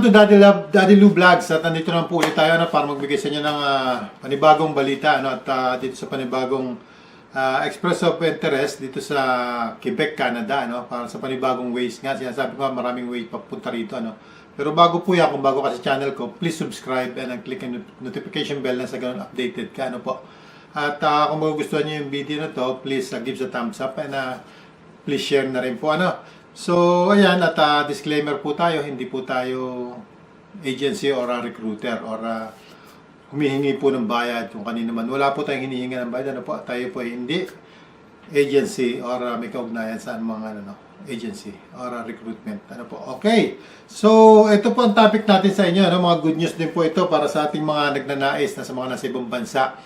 to Daddy Lou Vlogs at nandito naman po ulit tayo para magbigay sa inyo ng panibagong balita at dito sa panibagong express of interest dito sa Quebec, Canada para sa panibagong ways nga. Sinasabi ko maraming way papunta rito Pero bago po yan, kung bago ka sa channel ko, please subscribe and click ang notification bell na sa ganun updated ka po. At kung magugustuhan niyo yung video na to, please give a thumbs up and please share na rin po So, ayan, at disclaimer po tayo, hindi po tayo agency or recruiter or humihingi po ng bayad kung kanino man. Wala po tayong hinihingi ng bayad. Tayo po ay hindi agency or may kaugnayan sa mga agency or recruitment. Okay. So, ito po ang topic natin sa inyo. Mga good news din po ito para sa ating mga nagnanais na sa mga nasa ibang bansa.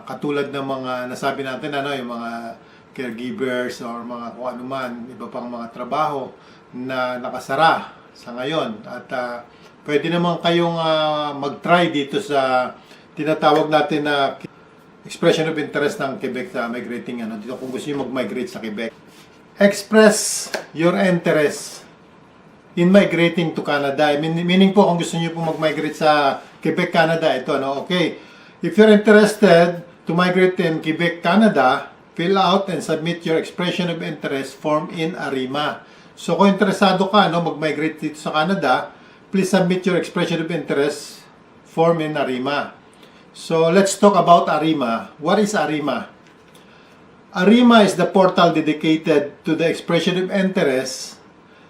Katulad ng mga nasabi natin, yung mga caregivers or mga kung ano man, iba pang mga trabaho na nakasara sa ngayon. At pwede naman kayong mag-try dito sa tinatawag natin na expression of interest ng Quebec sa migrating. Dito kung gusto nyo mag-migrate sa Quebec. Express your interest in migrating to Canada. Meaning po kung gusto nyo po mag-migrate sa Quebec, Canada, ito. Okay. If you're interested to migrate in Quebec, Canada, fill out and submit your expression of interest form in Arrima. So kung interesado ka mag-migrate dito sa Canada, please submit your expression of interest form in Arrima. So let's talk about Arrima. What is Arrima? Arrima is the portal dedicated to the expression of interest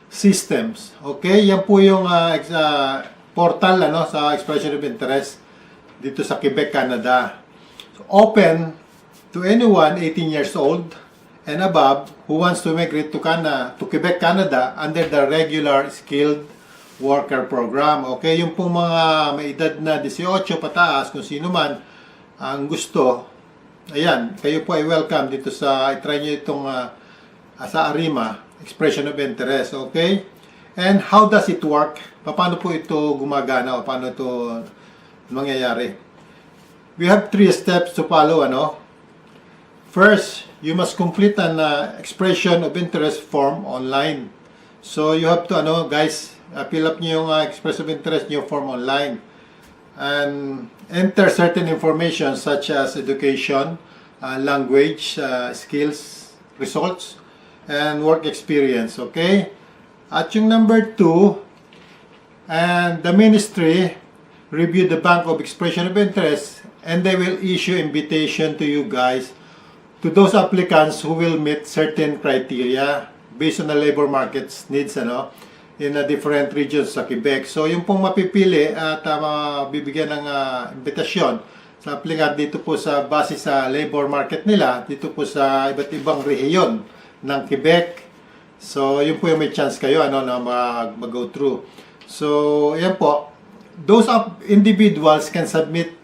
systems. Okay? Yan po yung portal sa expression of interest dito sa Quebec, Canada. So, open to anyone 18 years old and above who wants to migrate to Quebec, Canada under the regular skilled worker program. Okay, yung pong mga may edad na 18 pataas, kung sino man ang gusto, ayan, kayo po ay welcome dito sa, i-try nyo itong sa Arrima, expression of interest. Okay? And how does it work? Paano po ito gumagana o paano ito mangyayari? We have 3 steps to follow, First, you must complete an expression of interest form online. So, you have to, guys, fill up nyo yung expression of interest nyo form online. And enter certain information such as education, language, skills, results, and work experience. Okay? At yung number 2, and the ministry review the bank of expression of interest and they will issue invitation to you guys to those applicants who will meet certain criteria based on the labor market's needs in different regions sa Quebec. So yung pong mapipili at bibigyan ng invitasyon sa applicant dito po sa base sa labor market nila dito po sa iba't ibang rehiyon ng Quebec. So yun po yung may chance kayo na mag-go through. So yan po, those individuals can submit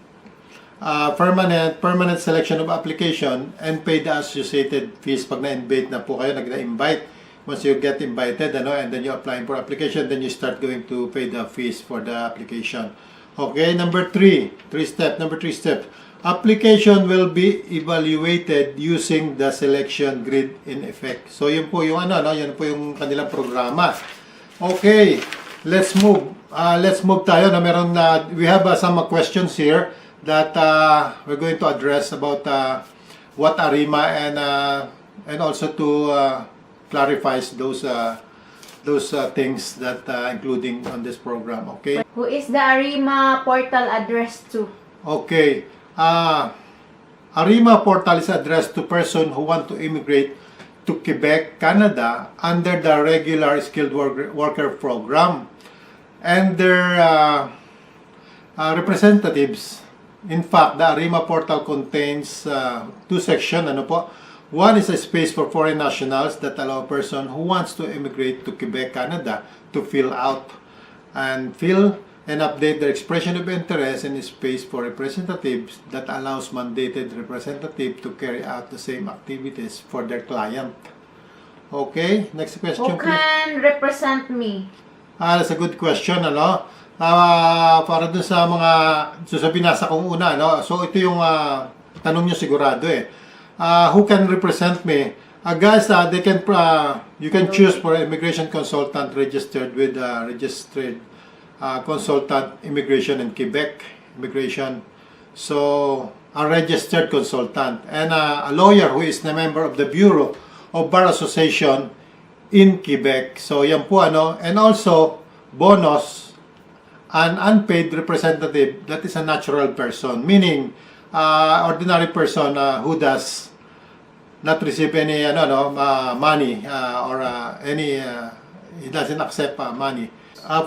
permanent selection of application and pay the associated fees pag na-invite na po kayo, nag-invite. Once you get invited, and then you applying for application, then you start going to pay the fees for the application. Okay, number 3 step. Application will be evaluated using the selection grid in effect. So yun po yung yun po yung kanilang programa. Okay, let's move. Let's move tayo we have some questions here that we're going to address about what Arrima and also to clarify those things that including on this program. Okay. Who is the Arrima portal addressed to? Okay. Arrima portal is addressed to person who want to immigrate to Quebec, Canada under the regular skilled worker program and their representatives. In fact, the Arrima portal contains 2 sections. One is a space for foreign nationals that allow a person who wants to immigrate to Quebec, Canada to fill out and update their expression of interest, and a space for representatives that allows mandated representative to carry out the same activities for their client. Okay, next question. Who can represent me? That's a good question, para dun sa mga binasa kong una, So ito yung tanong nyo sigurado Who can represent me? Guys, they can you can choose for immigration consultant registered with registered consultant immigration in Quebec immigration. So a registered consultant and a lawyer who is the member of the Bureau of Bar Association in Quebec. So yan po ano, and also bonus, an unpaid representative that is a natural person, meaning ordinary person who does not receive any money or any he doesn't accept money.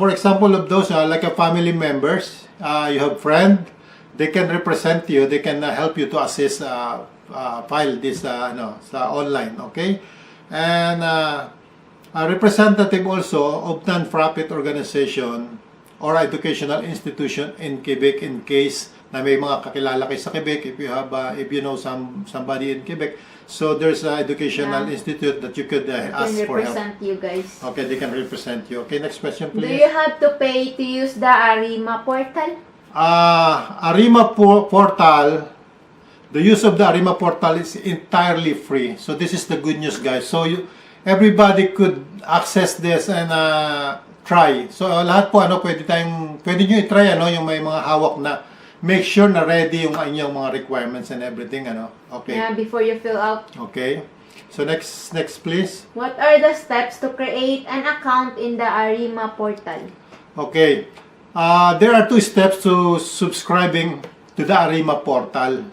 For example of those like a family members, you have friend, they can represent you, they can help you to assist file this sa online, okay? And a representative also of non-profit organization or educational institution in Quebec in case na may mga kakilala kayo sa Quebec, if you have if you know somebody in Quebec, so there's an educational institute that you could ask for help. Represent you guys. Okay, they can represent you. Okay, next question Do please. you have to pay to use the Arrima portal? Arrima portal, the use of the Arrima portal is entirely free. So this is the good news, guys. So everybody could access this and try. So lahat po pwede nyo i-try yung may mga hawak na. Make sure na ready yung inyong mga requirements and everything, Okay. Yeah, before you fill out. Okay. So next please. What are the steps to create an account in the Arrima portal? Okay. There are 2 steps to subscribing to the Arrima portal.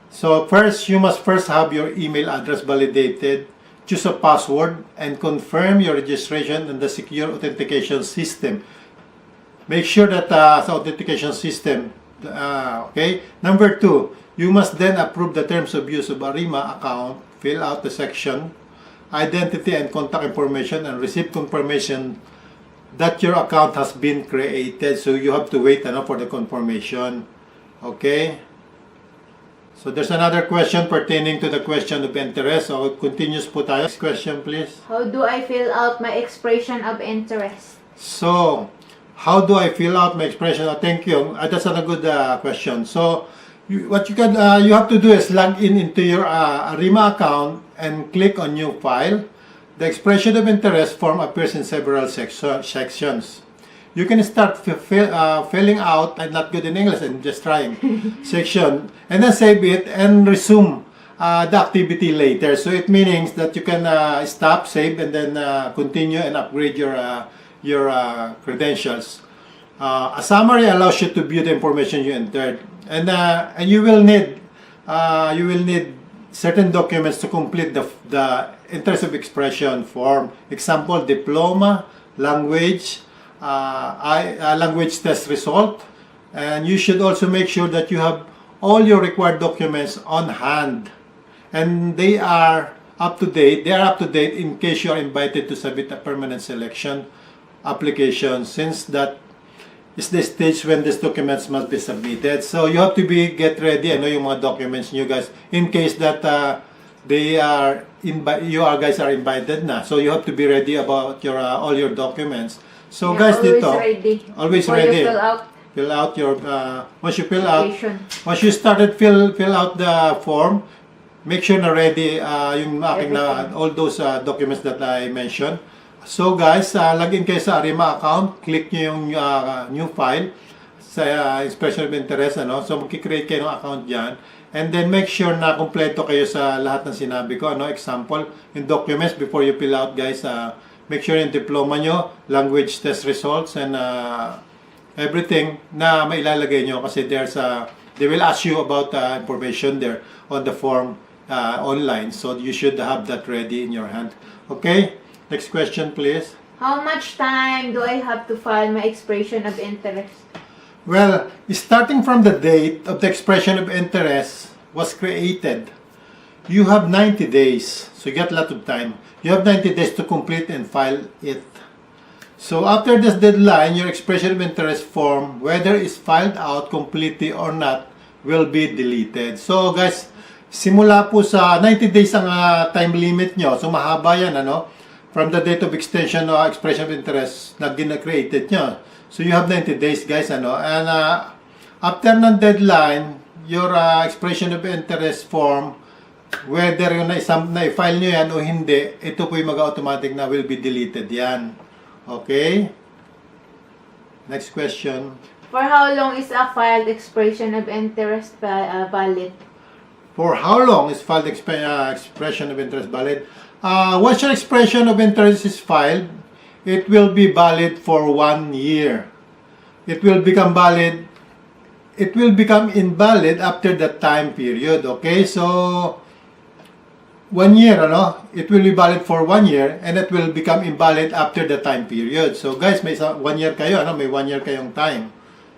So first, you must first have your email address validated, choose a password, and confirm your registration in the secure authentication system. Make sure that sa authentication system, okay? Number 2, you must then approve the terms of use of Arrima account, fill out the section, identity and contact information, and receive confirmation that your account has been created. So you have to wait for the confirmation. Okay? So there's another question pertaining to the question of interest. So continues po tayo. Next question please. How do I fill out my expression of interest? So, how do I fill out my expression? Thank you. That's a good question. So, what you have to do is log in into your Arrima account and click on new file. The expression of interest form appears in several sections. You can start filling out. I'm not good in English. I'm just trying. Section, and then save it and resume the activity later. So it means that you can stop, save, and then continue and upgrade your credentials. A summary allows you to view the information you entered, and you will need certain documents to complete the interest of expression form. Example: diploma, language, language test result, and you should also make sure that you have all your required documents on hand, and they are up to date. They are up to date in case you are invited to submit a permanent selection application, since that is the stage when these documents must be submitted. So you have to get ready. Yung mga documents nyo guys, in case that guys are invited na. So you have to be ready about your all your documents. So Yeah, guys, always dito, ready. always Before ready. you Fill out your once you fill out, application. once you started fill out the form, make sure na ready yung aking all those documents that I mentioned. So guys, login kayo sa Arrima account, click nyo yung new file sa expression of interest, so magki-create kayo ng account dyan, and then make sure na kompleto kayo sa lahat ng sinabi ko, example, yung documents before you fill out guys, make sure yung diploma nyo, language test results, and everything na mailalagay nyo, kasi they will ask you about information there on the form online, so you should have that ready in your hand. Okay? Next question, please. How much time do I have to file my expression of interest? Well, starting from the date of the expression of interest was created, you have 90 days. So you get a lot of time. You have 90 days to complete and file it. So after this deadline, your expression of interest form, whether it's filed out completely or not, will be deleted. So guys, simula po sa 90 days ang time limit nyo. So mahaba yan, from the date of extension or expression of interest na gina-created nyo. So you have 90 days guys, and after ng deadline, your expression of interest form whether yung na-file nyo yan o hindi, ito po yung mag-automatic na will be deleted yan. Okay? Next question. For how long is a filed expression of interest valid? For how long is filed expression of interest valid? Once your expression of interest is filed, it will be valid for 1 year. It will become invalid after that time period. Okay, so 1 year, it will be valid for 1 year, and it will become invalid after the time period. So guys, may 1 year kayo, may 1 year kayong time.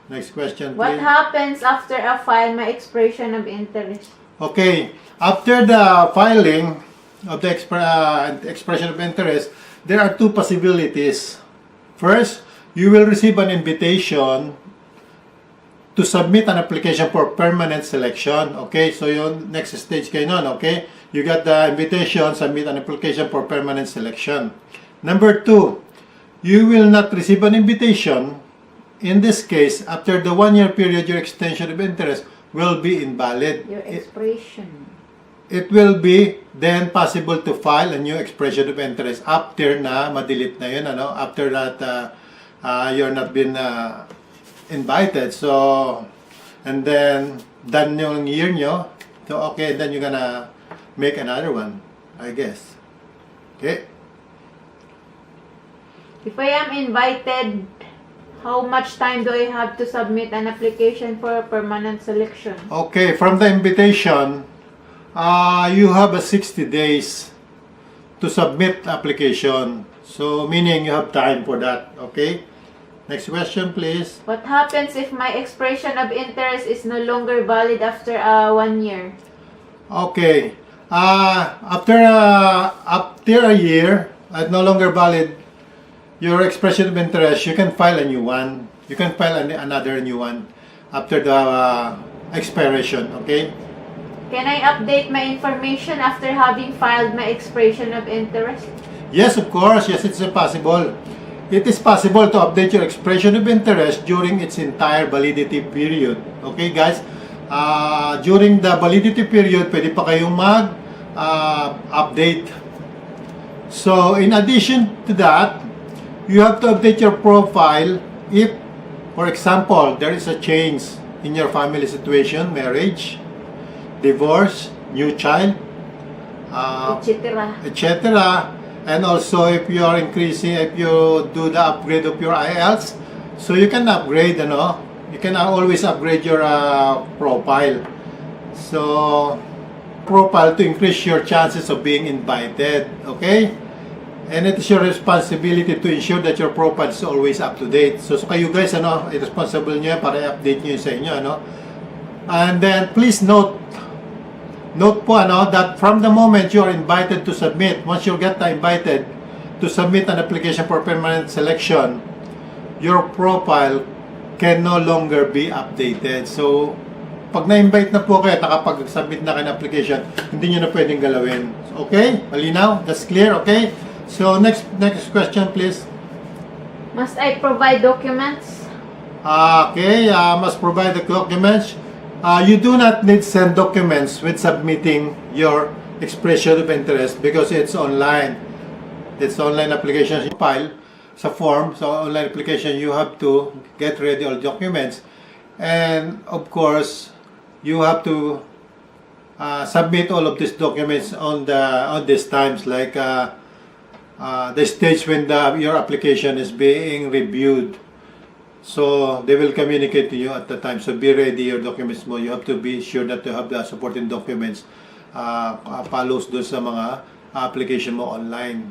Next question, please. What happens after a file my expression of interest? Okay, after the filing of the expression of interest, there are 2 possibilities. First, you will receive an invitation to submit an application for permanent selection. Okay, so yung next stage kayo nun, okay? You got the invitation, submit an application for permanent selection. Number 2, you will not receive an invitation. In this case, after the 1 year period, your extension of interest will be invalid. Your expression. It will be then possible to file a new expression of interest after na ma-delete na yun, after that you're not been invited. So, and then done yung year nyo. So, okay, then you're gonna make another one, I guess. Okay? If I am invited, how much time do I have to submit an application for a permanent selection? Okay, from the invitation, you have a 60 days to submit application. So, meaning you have time for that. Okay? Next question, please. What happens if my expression of interest is no longer valid after 1 year? Okay. After a year, no longer valid, your expression of interest, you can file a new one. You can file another new one after the expiration. Okay? Can I update my information after having filed my expression of interest? Yes, of course. Yes, it's possible. It is possible to update your expression of interest during its entire validity period. Okay, guys? During the validity period, pwede pa kayong update. So, in addition to that, you have to update your profile if, for example, there is a change in your family situation, marriage, divorce, new child, etc. And also if you are increasing, if you do the upgrade of your IELTS, so you can upgrade, you can always upgrade your profile. So, profile to increase your chances of being invited, okay? And it is your responsibility to ensure that your profile is always up to date. So kayo guys, responsible nyo yan para i-update nyo sa inyo, And then, please note po, that from the moment you are invited to submit, once you get invited to submit an application for permanent selection, your profile can no longer be updated. So, pag na-invite na po kayo, nakapag-submit na kayo ng application, hindi nyo na pwedeng galawin. Okay? Malinaw? That's clear? Okay? So, next question, please. Must I provide documents? Okay, must provide the documents. You do not need to send documents with submitting your expression of interest because it's online. It's online application file sa form. So online application, you have to get ready all documents, and of course, you have to submit all of these documents on these times, like the stage when your application is being reviewed. So, they will communicate to you at the time. So, be ready your documents mo. You have to be sure that you have the supporting documents follows doon sa mga application mo online.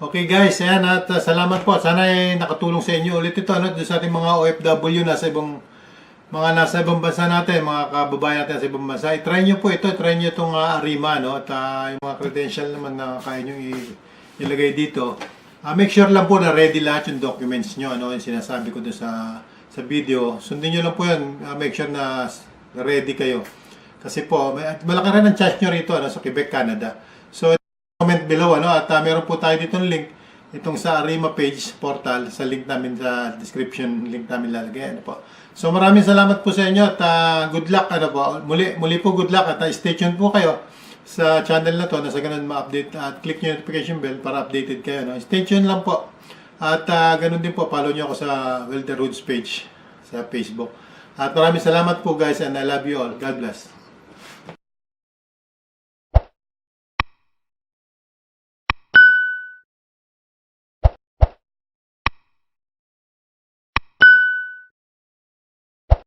Okay guys, ayan at salamat po. Sana ay nakatulong sa inyo ulit ito doon sa ating mga OFW nasa ibang bansa natin, mga kababayan natin sa ibang bansa. I-try nyo po ito, try nyo itong Arrima, at yung mga credential naman na kaya nyo ilagay dito. Make sure lang po na ready lahat yung documents nyo, yung sinasabi ko doon sa video. Sundin nyo lang po yun, make sure na ready kayo. Kasi po, malaki rin ang charge nyo rito sa Quebec, Canada. So, comment below, at meron po tayo dito ng link, itong sa Arrima page portal, sa link namin, sa description link namin lalagay. Po. So, maraming salamat po sa inyo at good luck. Muli po good luck at stay tuned po kayo sa channel na to, na sa ganun ma-update at click nyo yung notification bell para updated kayo. No? Stay tuned lang po. At ganun din po, follow nyo ako sa Wilder Roots page sa Facebook. At maraming salamat po guys and I love you all. God bless.